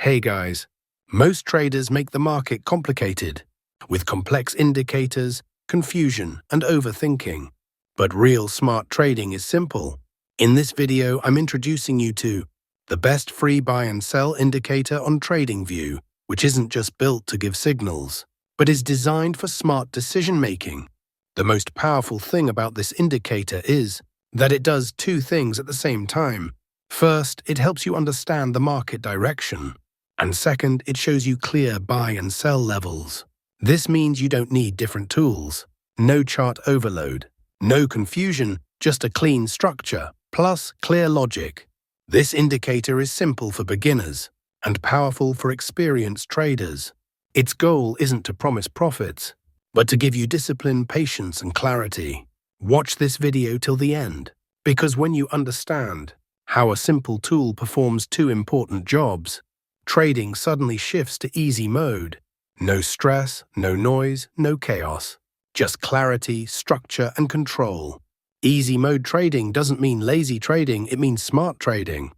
Hey guys, most traders make the market complicated, with complex indicators, confusion, and overthinking. But real smart trading is simple. In this video, I'm introducing you to the best free buy and sell indicator on TradingView, which isn't just built to give signals, but is designed for smart decision-making. The most powerful thing about this indicator is that it does two things at the same time. First, it helps you understand the market direction. And second, it shows you clear buy and sell levels. This means you don't need different tools. No chart overload. No confusion, just a clean structure, plus clear logic. This indicator is simple for beginners and powerful for experienced traders. Its goal isn't to promise profits, but to give you discipline, patience, and clarity. Watch this video till the end, because when you understand how a simple tool performs two important jobs, trading suddenly shifts to easy mode. No stress, no noise, no chaos. Just clarity, structure, and control. Easy mode trading doesn't mean lazy trading, it means smart trading.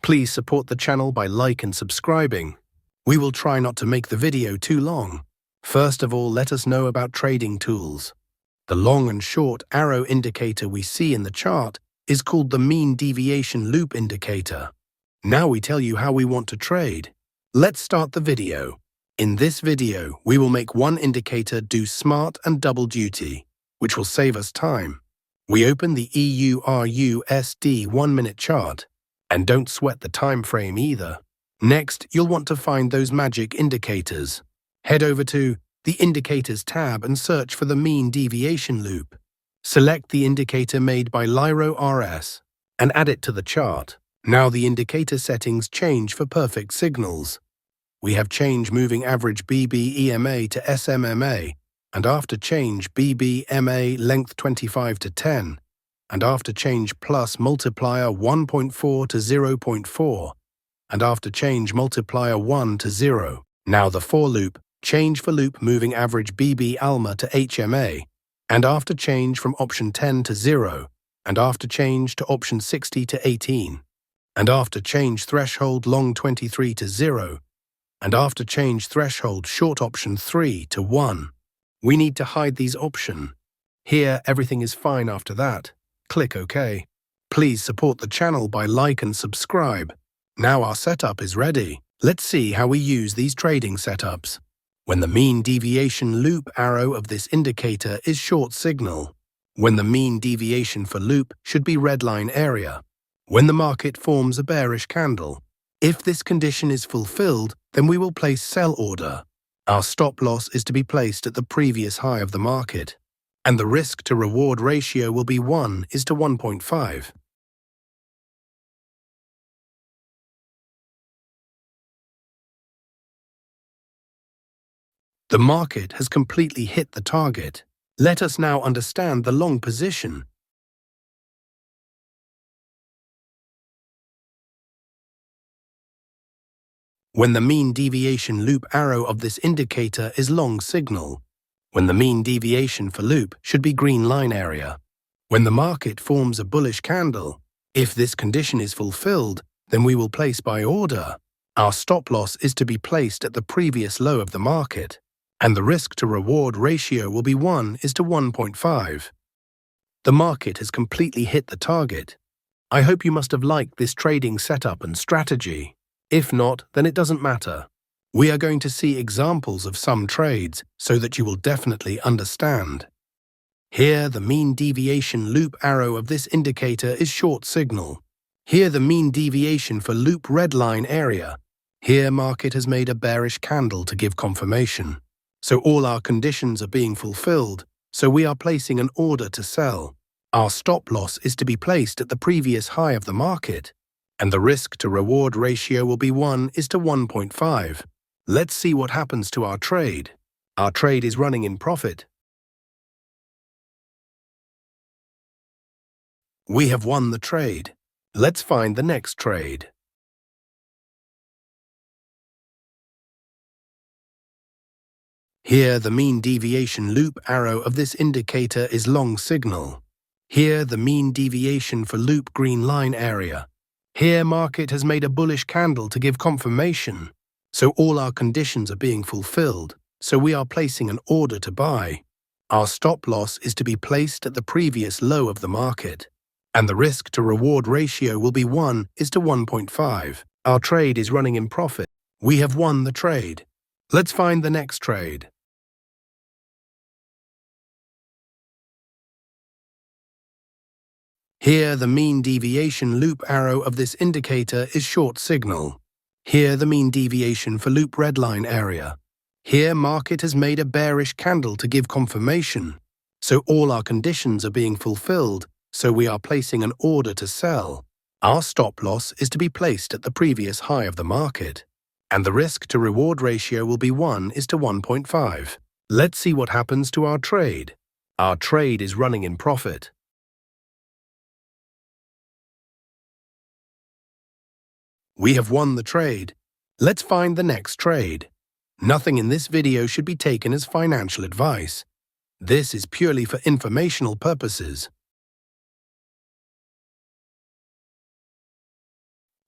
Please support the channel by liking and subscribing. We will try not to make the video too long. First of all, let us know about trading tools. The long and short arrow indicator we see in the chart is called the mean deviation loop indicator. Now we tell you how we want to trade. Let's start the video. In this video, we will make one indicator do smart and double duty, which will save us time. We open the EURUSD 1-minute chart, and don't sweat the time frame either. Next, you'll want to find those magic indicators. Head over to the Indicators tab and search for the mean deviation loop. Select the indicator made by Lyro RS and add it to the chart. Now the indicator settings change for perfect signals. We have change moving average BB-EMA to SMMA, and after change BB-MA length 25 to 10, and after change plus multiplier 1.4 to 0.4, and after change multiplier 1 to 0. Now the for loop, change for loop moving average BB-ALMA to HMA, and after change from option 10 to 0, and after change to option 60 to 18. And after change threshold long 23 to 0, and after change threshold short option 3 to 1. We need to hide these options. Here, everything is fine after that. Click OK. Please support the channel by like and subscribe. Now our setup is ready. Let's see how we use these trading setups. When the mean deviation loop arrow of this indicator is short signal. When the mean deviation for loop should be red line area. When the market forms a bearish candle. If this condition is fulfilled, then we will place sell order. Our stop loss is to be placed at the previous high of the market, and the risk to reward ratio will be 1:1.5. The market has completely hit the target. Let us now understand the long position. When the mean deviation loop arrow of this indicator is long signal. When the mean deviation for loop should be green line area. When the market forms a bullish candle. If this condition is fulfilled, then we will place buy order. Our stop loss is to be placed at the previous low of the market, and the risk to reward ratio will be 1:1.5. The market has completely hit the target. I hope you must have liked this trading setup and strategy. If not, then it doesn't matter. We are going to see examples of some trades so that you will definitely understand. Here, the mean deviation loop arrow of this indicator is short signal. Here, the mean deviation for loop red line area. Here, market has made a bearish candle to give confirmation. So all our conditions are being fulfilled, so we are placing an order to sell. Our stop loss is to be placed at the previous high of the market, and the risk to reward ratio will be 1:1.5. Let's see what happens to our trade. Our trade is running in profit. We have won the trade. Let's find the next trade. Here, the mean deviation loop arrow of this indicator is long signal. Here, the mean deviation for loop green line area. Here, market has made a bullish candle to give confirmation. So all our conditions are being fulfilled, so we are placing an order to buy. Our stop loss is to be placed at the previous low of the market, and the risk to reward ratio will be 1:1.5. Our trade is running in profit. We have won the trade. Let's find the next trade. Here, the mean deviation loop arrow of this indicator is short signal. Here, the mean deviation for loop red line area. Here, market has made a bearish candle to give confirmation. So all our conditions are being fulfilled, so we are placing an order to sell. Our stop loss is to be placed at the previous high of the market, and the risk to reward ratio will be 1:1.5. Let's see what happens to our trade. Our trade is running in profit. We have won the trade. Let's find the next trade. Nothing in this video should be taken as financial advice. This is purely for informational purposes.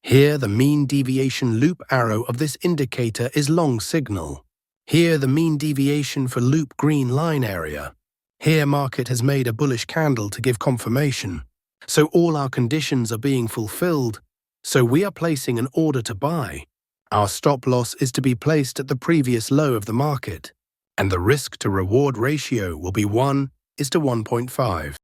Here, the mean deviation loop arrow of this indicator is long signal. Here, the mean deviation for loop green line area. Here, market has made a bullish candle to give confirmation. So all our conditions are being fulfilled, so we are placing an order to buy. Our stop loss is to be placed at the previous low of the market, and the risk to reward ratio will be 1:1.5.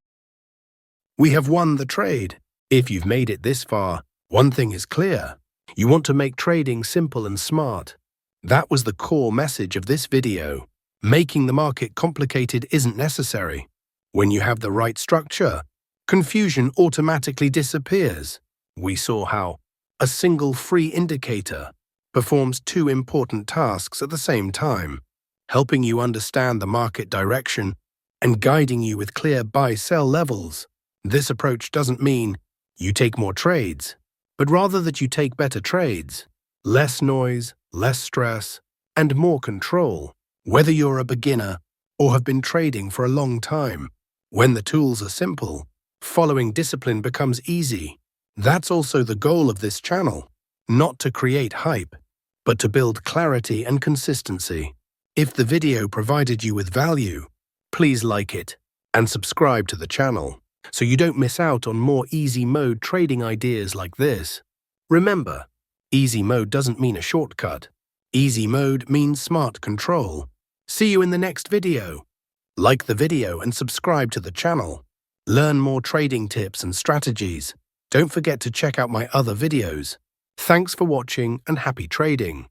We have won the trade. If you've made it this far, one thing is clear. You want to make trading simple and smart. That was the core message of this video. Making the market complicated isn't necessary. When you have the right structure, confusion automatically disappears. We saw how a single free indicator performs two important tasks at the same time, helping you understand the market direction and guiding you with clear buy-sell levels. This approach doesn't mean you take more trades, but rather that you take better trades, less noise, less stress, and more control. Whether you're a beginner or have been trading for a long time, when the tools are simple, following discipline becomes easy. That's also the goal of this channel, not to create hype, but to build clarity and consistency. If the video provided you with value, please like it and subscribe to the channel so you don't miss out on more easy mode trading ideas like this. Remember, easy mode doesn't mean a shortcut. Easy mode means smart control. See you in the next video. Like the video and subscribe to the channel. Learn more trading tips and strategies. Don't forget to check out my other videos. Thanks for watching and happy trading.